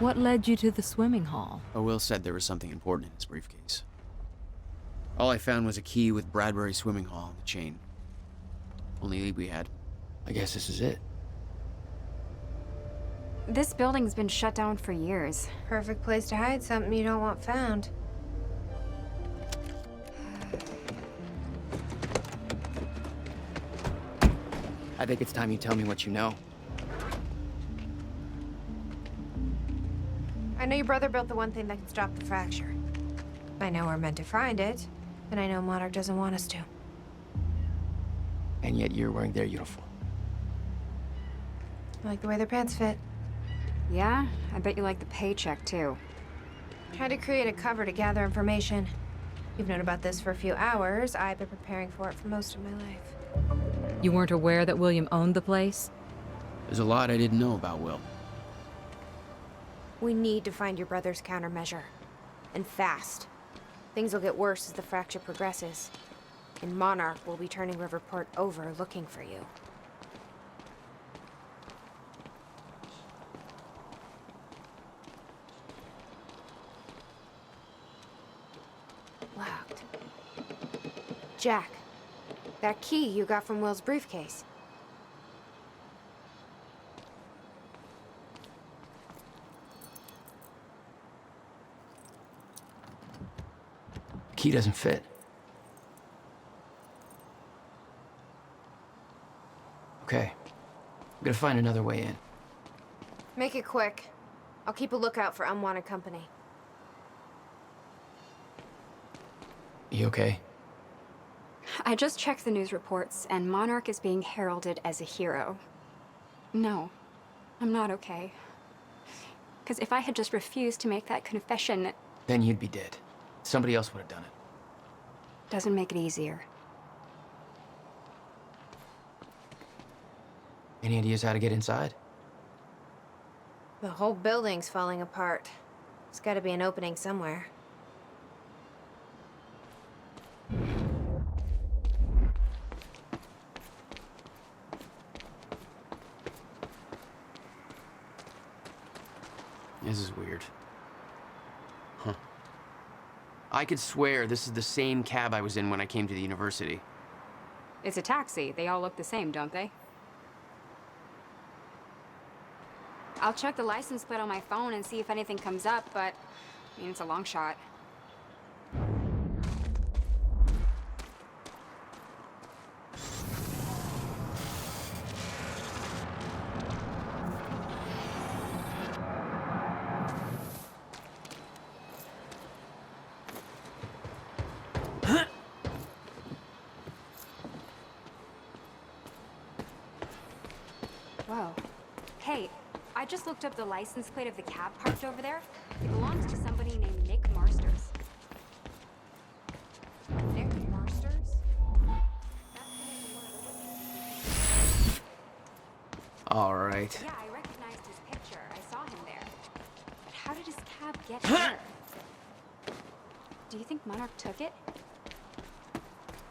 What led you to the swimming hall? Oh, Will said there was something important in his briefcase. All I found was a key with Bradbury Swimming Hall on the chain. Only lead we had. I guess this is it. This building's been shut down for years. Perfect place to hide something you don't want found. I think it's time you tell me what you know. I know your brother built the one thing that can stop the fracture. I know we're meant to find it, but I know Monarch doesn't want us to. And yet you're wearing their uniform. I like the way their pants fit. Yeah? I bet you like the paycheck, too. Tried to create a cover to gather information. You've known about this for a few hours. I've been preparing for it for most of my life. You weren't aware that William owned the place? There's a lot I didn't know about Will. We need to find your brother's countermeasure. And fast. Things will get worse as the fracture progresses. And Monarch will be turning Riverport over looking for you. Locked. Jack, that key you got from Will's briefcase. Key doesn't fit. Okay. I'm gonna find another way in. Make it quick. I'll keep a lookout for unwanted company. You okay? I just checked the news reports, and Monarch is being heralded as a hero. No, I'm not okay. Because if I had just refused to make that confession, Then you'd be dead. Somebody else would have done it. doesn't make it easier. Any ideas how to get inside? The whole building's falling apart. There's gotta be an opening somewhere. This is weird. Huh. I could swear this is the same cab I was in when I came to the university. It's a taxi. They all look the same, don't they? I'll check the license plate on my phone and see if anything comes up, but, I mean, it's a long shot. Whoa. Hey, I just looked up the license plate of the cab parked over there. It belongs to somebody named Nick Marsters. Nick Marsters? All right. Yeah, I recognized his picture. I saw him there. But how did his cab get here? Do you think Monarch took it?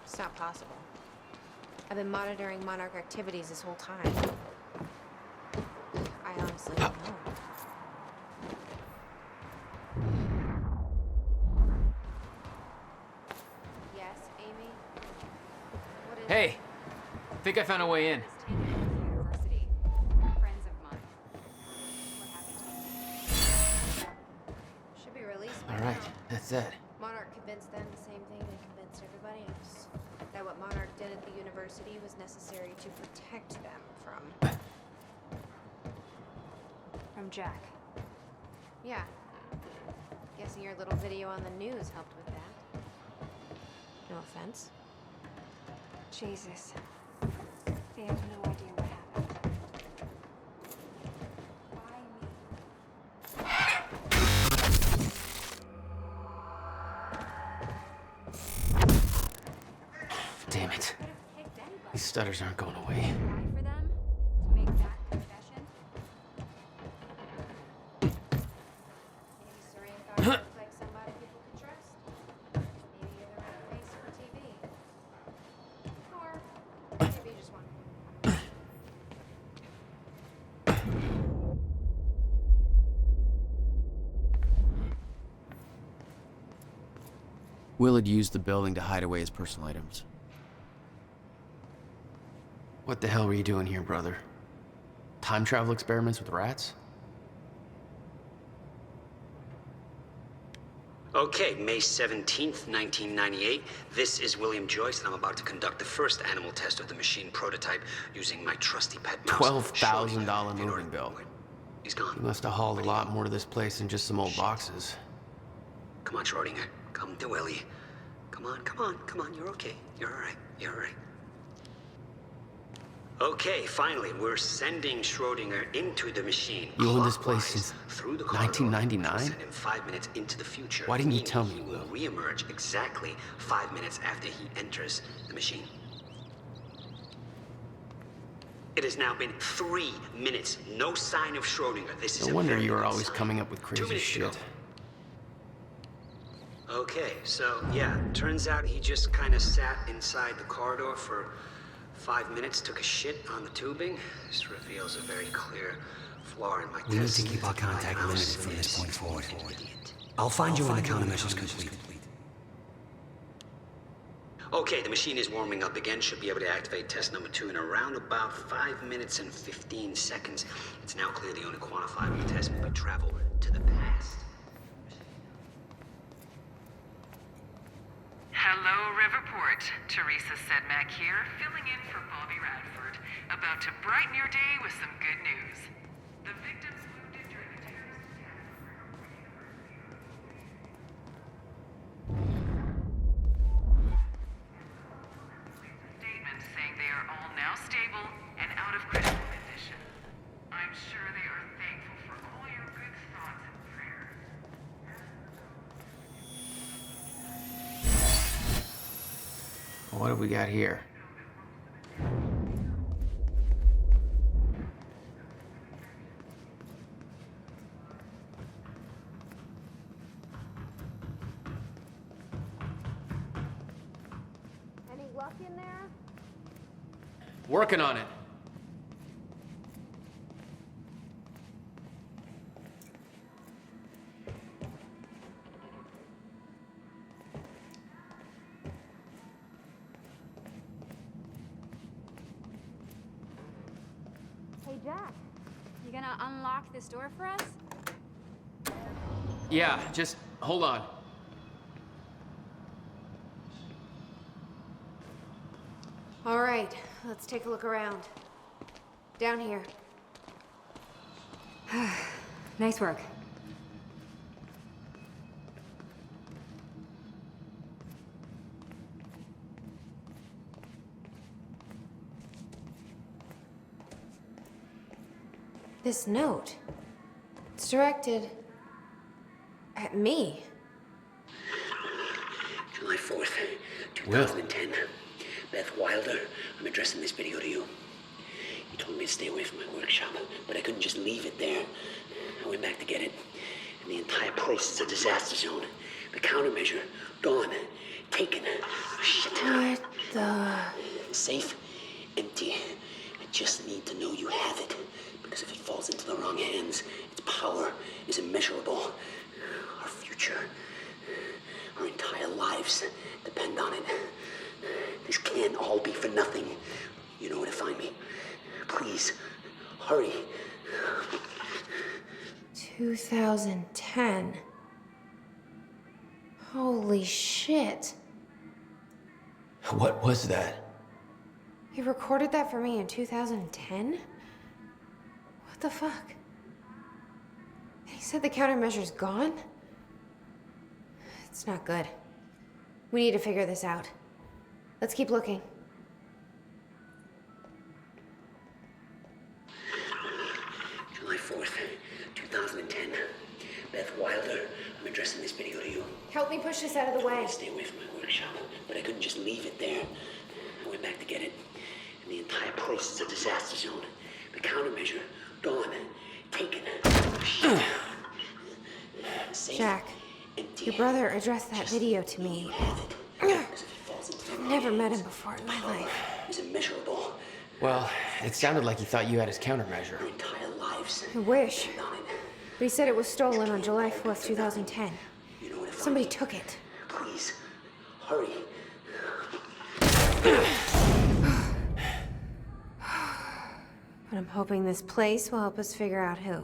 It's not possible. I've been monitoring Monarch activities this whole time. I honestly don't know. Yes, Amy? What is Hey, think I found a way in. It's taken me to the university. Friends of mine. What happened to me? Should be released by All right, now. that's it. Monarch convinced them the same thing they convinced everybody else. That what Monarch did at the university was necessary to protect them from... From Jack. Yeah. Guessing your little video on the news helped with that. No offense. Jesus. They have no idea what happened. Why me? Damn it. Could have picked anybody. These stutters aren't going away. Die for them to make that confession. Maybe Serene thought you looked like somebody people could trust. Maybe you're the right face for TV. Or maybe you just want... Will had used the building to hide away his personal items. What the hell were you doing here, brother? Time travel experiments with rats? Okay, May 17th, 1998. This is William Joyce, and I'm about to conduct the first animal test of the machine prototype using my trusty pet mouse. $12,000 moving bill. He's gone. You must have hauled a lot more to this place than just some old boxes. Come on, Schrodinger. Come to Willie. Come on, come on, come on. You're okay. You're all right. You're all right. Okay, finally, we're sending Schrodinger into the machine. You own this place since through the 1999? Send him 5 minutes into the future. Why didn't you tell me, He will Will? reemerge exactly 5 minutes after he enters the machine. It has now been 3 minutes. No sign of Schrodinger. This is No a wonder very you were good always sign. coming up with 2 crazy minutes to go. shit. Okay, so yeah, turns out he just kind of sat inside the corridor for 5 minutes, took a shit on the tubing. This reveals a very clear flaw in my We need test. to keep our contact limited from this point forward. I'll find you when the countermeasure's complete. Okay, the machine is warming up again. Should be able to activate test number 2 in around about 5 minutes and 15 seconds. It's now clear the only quantifiable test will be travel to the past. Hello, Riverport. Teresa Sedmak here, filling in for Bobby Radford. About to brighten your day with some good news. The victims wounded during a terrorist attack at Riverport University. Statement saying they are all now stable and out of critical condition. I'm sure they are thankful for all your good thoughts and prayers. What have we got here? Any luck in there? Working on it. Hey, Jack, you gonna unlock this door for us? Yeah, just hold on. All right, let's take a look around. Down here. Nice work. This note. It's directed at me. July 4th, 2010. Beth Wilder, I'm addressing this video to you. You told me to stay away from my workshop, but I couldn't just leave it there. I went back to get it, and the entire place is a disaster zone. The countermeasure, gone, taken. Shit. What the... Safe, empty. I just need to know you have it, because if it falls into the wrong hands, its power is immeasurable. Our future, our entire lives depend on it. This can't all be for nothing. You know where to find me. Please, hurry. 2010. Holy shit. What was that? He recorded that for me in 2010? What the fuck? He said the countermeasure's gone? It's not good. We need to figure this out. Let's keep looking. July 4th, 2010. Beth Wilder, I'm addressing this video to you. Help me push this out of the way. I stay away from my workshop, but I couldn't just leave it there. I went back to get it, and the entire place is a disaster zone. The countermeasure, gone, taken. Safe, Jack, empty. your brother addressed that Just video to know me. you have it, because if it falls into the I've wrong never met hands, him before in my power life. is immeasurable. Well, it sounded like he thought you had his countermeasure. Our entire lives I wish. depend on it. But he said it was stolen on July 4th, 2010. You know where to find Somebody me. took it. Please, Hurry. But I'm hoping this place will help us figure out who.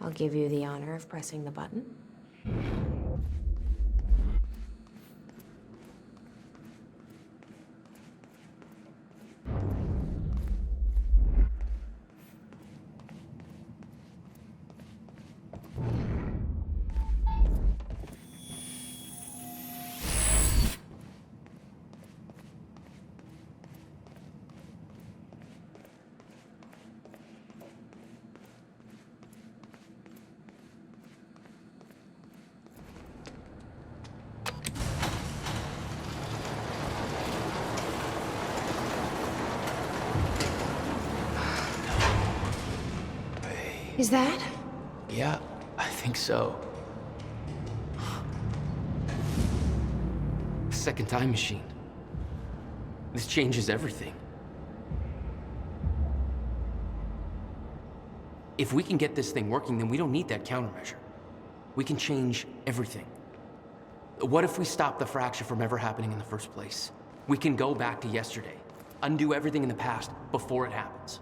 I'll give you the honor of pressing the button. Is that? Yeah, I think so. Second time machine. This changes everything. If we can get this thing working, then we don't need that countermeasure. We can change everything. What if we stop the fracture from ever happening in the first place? We can go back to yesterday, undo everything in the past before it happens.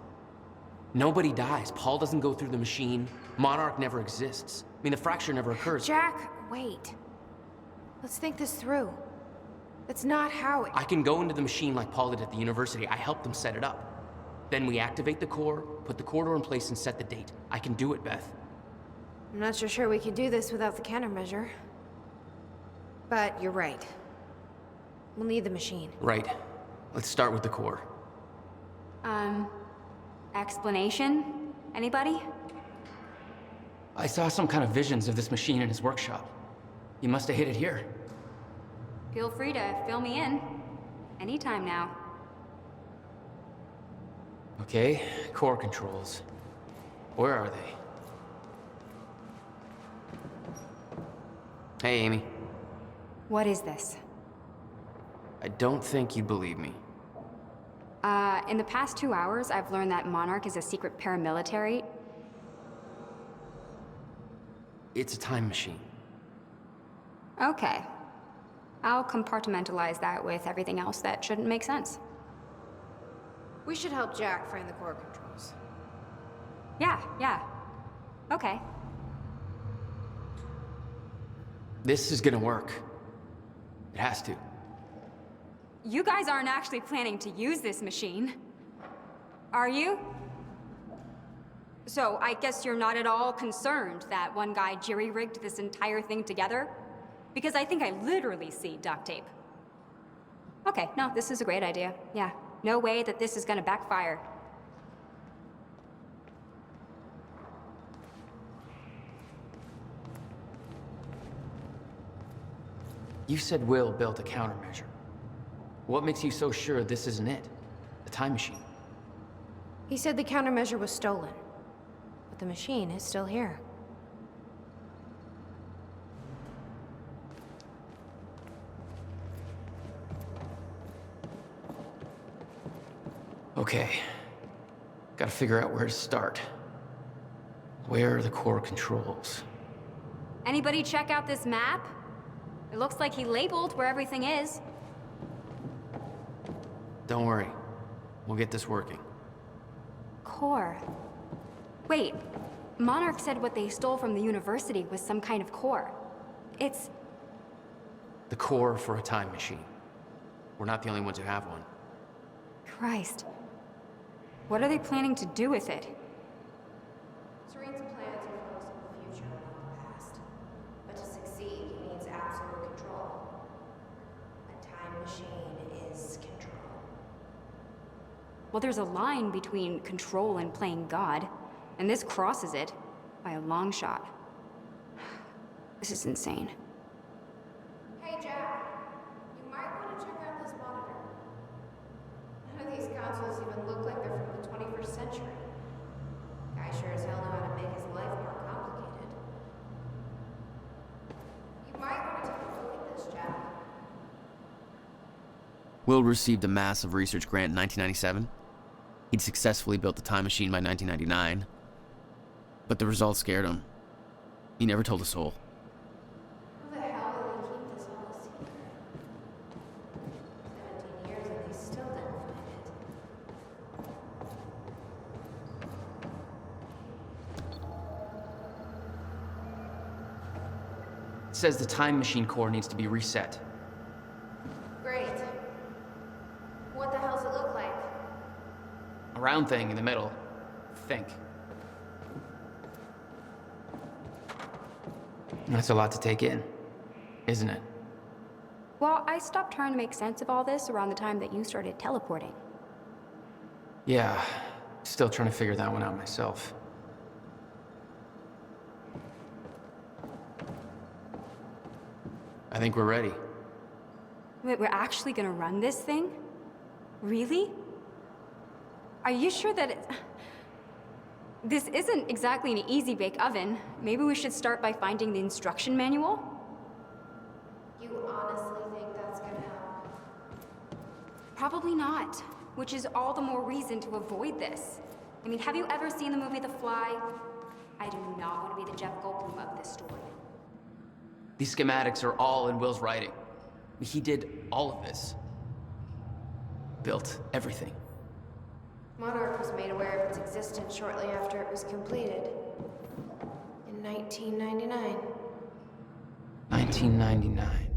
Nobody dies. Paul doesn't go through the machine. Monarch never exists. I mean, the fracture never occurs. Jack, wait. Let's think this through. That's not how it... I can go into the machine like Paul did at the university. I helped them set it up. Then we activate the core, put the core door in place, and set the date. I can do it, Beth. I'm not so sure we can do this without the countermeasure. But you're right. We'll need the machine. Right. Let's start with the core. Explanation? Anybody? I saw some kind of visions of this machine in his workshop. You must have hit it here. Feel free to fill me in. Anytime now. Okay, core controls. Where are they? Hey, Amy. What is this? I don't think you believe me. In the past 2 hours, I've learned that Monarch is a secret paramilitary. It's a time machine. Okay. I'll compartmentalize that with everything else that shouldn't make sense. We should help Jack find the core controls. Yeah. Okay. This is gonna work. It has to. You guys aren't actually planning to use this machine, are you? So I guess you're not at all concerned that one guy jerry-rigged this entire thing together? Because I think I literally see duct tape. Okay, no, this is a great idea. Yeah, no way that this is gonna backfire. You said Will built a countermeasure. What makes you so sure this isn't it? The time machine? He said the countermeasure was stolen. But the machine is still here. Okay. Gotta figure out where to start. Where are the core controls? Anybody check out this map? It looks like he labeled where everything is. Don't worry. We'll get this working. Core. Wait, Monarch said what they stole from the university was some kind of core. It's... The core for a time machine. We're not the only ones who have one. Christ. What are they planning to do with it? Serene's plans are focused on the future and not the past. But to succeed, he needs absolute control. A time machine is control. Well, there's a line between control and playing God, and this crosses it by a long shot. This is insane. Hey, Jack. You might want to check out this monitor. Will received a massive research grant in 1997. He'd successfully built the time machine by 1999. But the results scared him. He never told a soul. How the hell did they keep this all a secret? 17 years and they still didn't find it. It says the time machine core needs to be reset. Great. What the hell's it look like? A round thing in the middle. Think. That's a lot to take in, isn't it? Well, I stopped trying to make sense of all this around the time that you started teleporting. Yeah, still trying to figure that one out myself. I think we're ready. Wait, we're actually gonna run this thing? Really? Are you sure that this isn't exactly an easy bake oven? Maybe we should start by finding the instruction manual? You honestly think that's gonna help? Probably not, which is all the more reason to avoid this. I mean, have you ever seen the movie The Fly? I do not want to be the Jeff Goldblum of this story. These schematics are all in Will's writing. He did all of this. Built everything. Monarch was made aware of its existence shortly after it was completed. In 1999. 1999.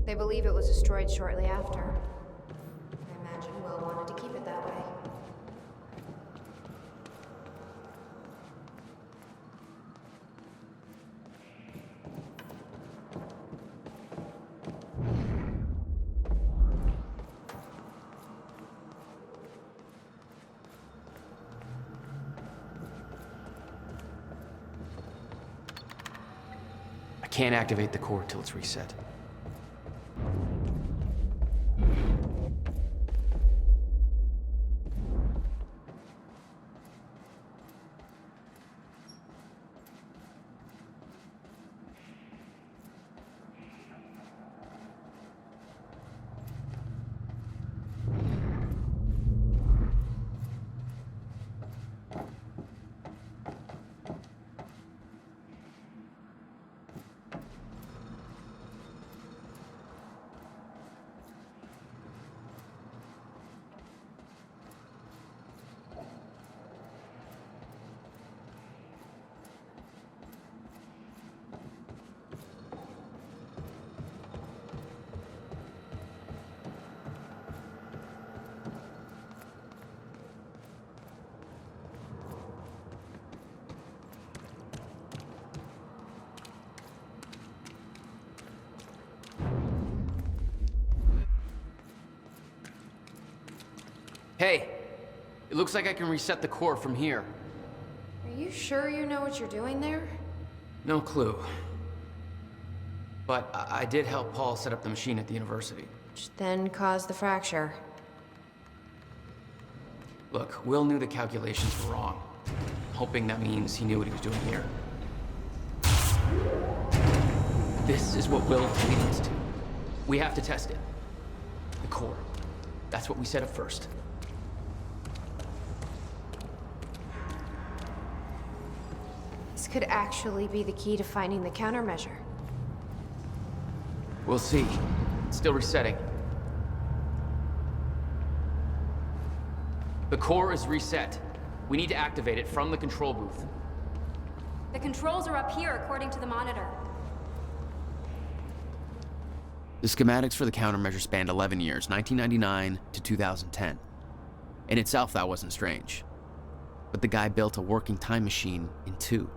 They believe it was destroyed shortly after. I imagine Will wanted to keep it that way. I can't activate the core till it's reset. Hey, it looks like I can reset the core from here. Are you sure you know what you're doing there? No clue. But I did help Paul set up the machine at the university. Which then caused the fracture. Look, Will knew the calculations were wrong. Hoping that means he knew what he was doing here. This is what Will leading us to. We have to test it. The core. That's what we set up first. This could actually be the key to finding the countermeasure. We'll see. It's still resetting. The core is reset. We need to activate it from the control booth. The controls are up here, according to the monitor. The schematics for the countermeasure spanned 11 years, 1999 to 2010. In itself, that wasn't strange. But the guy built a working time machine in 2.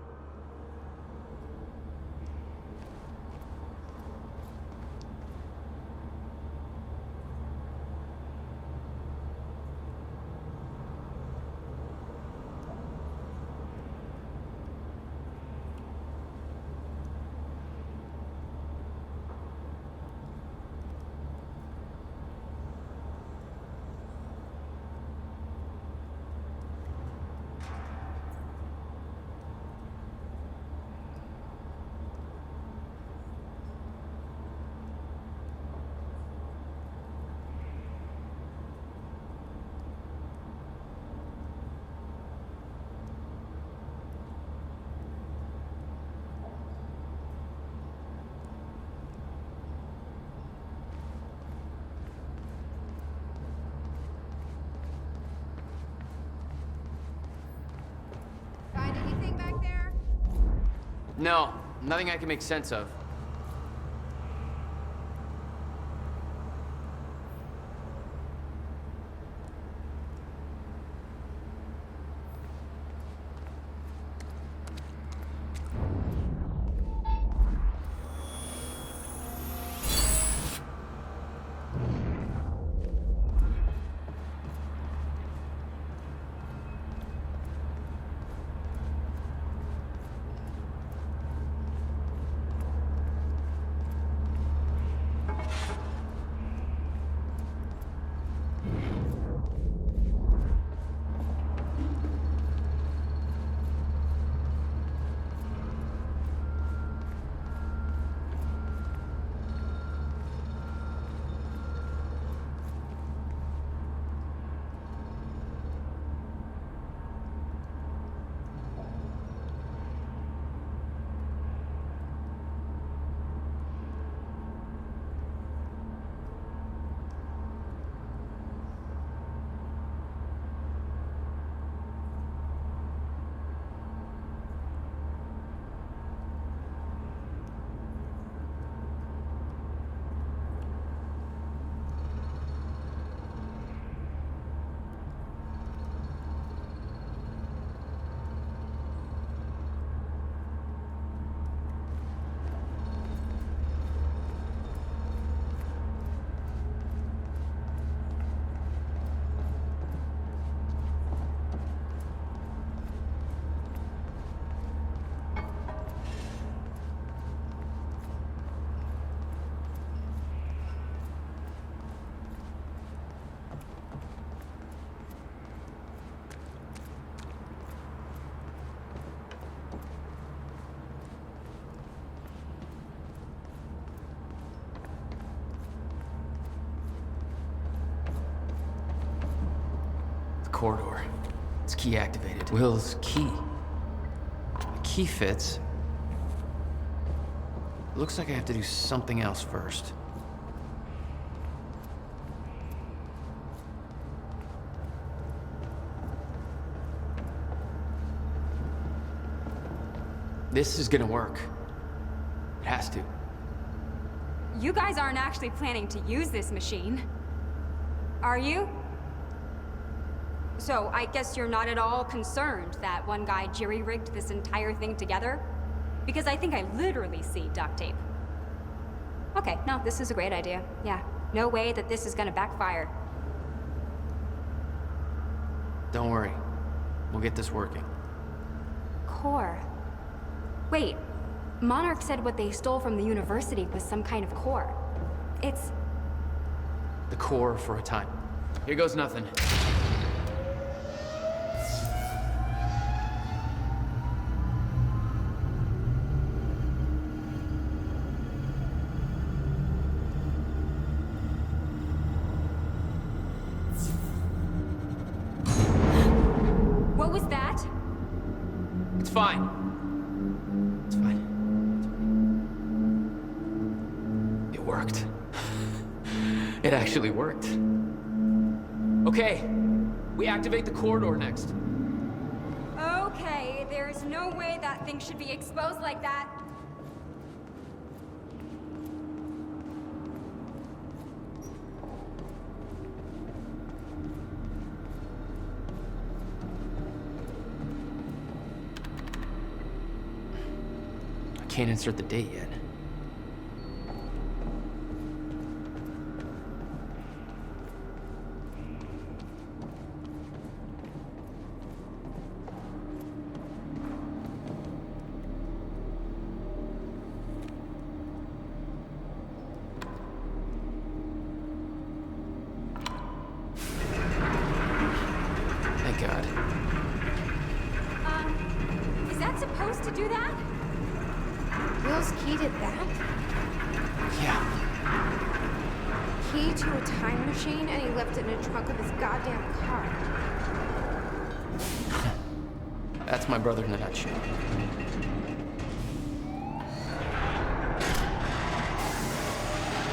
No, nothing I can make sense of. Corridor. It's key activated. Will's key. The key fits. Looks like I have to do something else first. This is gonna work. It has to. You guys aren't actually planning to use this machine, are you? So, I guess you're not at all concerned that one guy jerry-rigged this entire thing together? Because I think I literally see duct tape. Okay, no, this is a great idea. Yeah, no way that this is gonna backfire. Don't worry. We'll get this working. Core. Wait, Monarch said what they stole from the university was some kind of core. It's... The core for a time. Here goes nothing. What was that? It's fine. It's fine. It worked. It actually worked. Okay, we activate the corridor next. Okay, there's no way that thing should be exposed like that. I can't insert the date yet. Thank God. Is that supposed to do that? Will's key did that? Yeah. Key to a time machine, and he left it in the trunk of his goddamn car. That's my brother in a nutshell.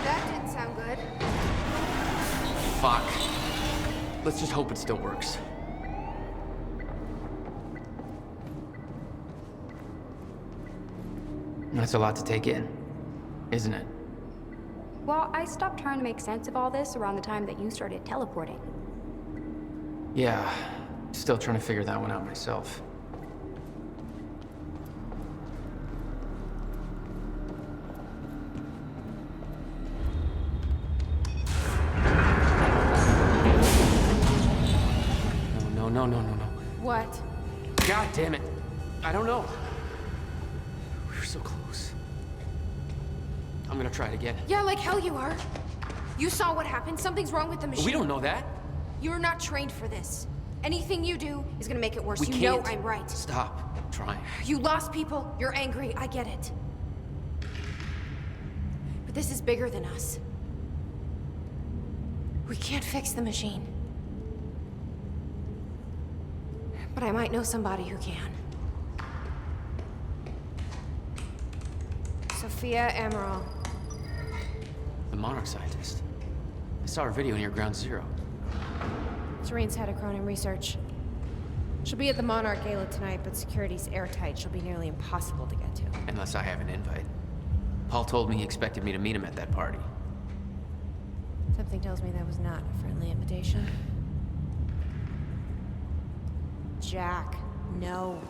That didn't sound good. Fuck. Let's just hope it still works. That's a lot to take in, isn't it? Well, I stopped trying to make sense of all this around the time that you started teleporting. Yeah, still trying to figure that one out myself. No. What? God damn it. I don't know. We were so close. I'm gonna try it again. Yeah, like hell you are. You saw what happened. Something's wrong with the machine. We don't know that. You're not trained for this. Anything you do is gonna make it worse. We You can't. know I'm right. Stop trying. You lost people. You're angry. I get it. But this is bigger than us. We can't fix the machine. But I might know somebody who can. Sophia Amaral. The Monarch scientist. I saw her video near Ground Zero. Serene's head of Cronin Research. She'll be at the Monarch Gala tonight, but security's airtight. She'll be nearly impossible to get to. Unless I have an invite. Paul told me he expected me to meet him at that party. Something tells me that was not a friendly invitation. Jack, no.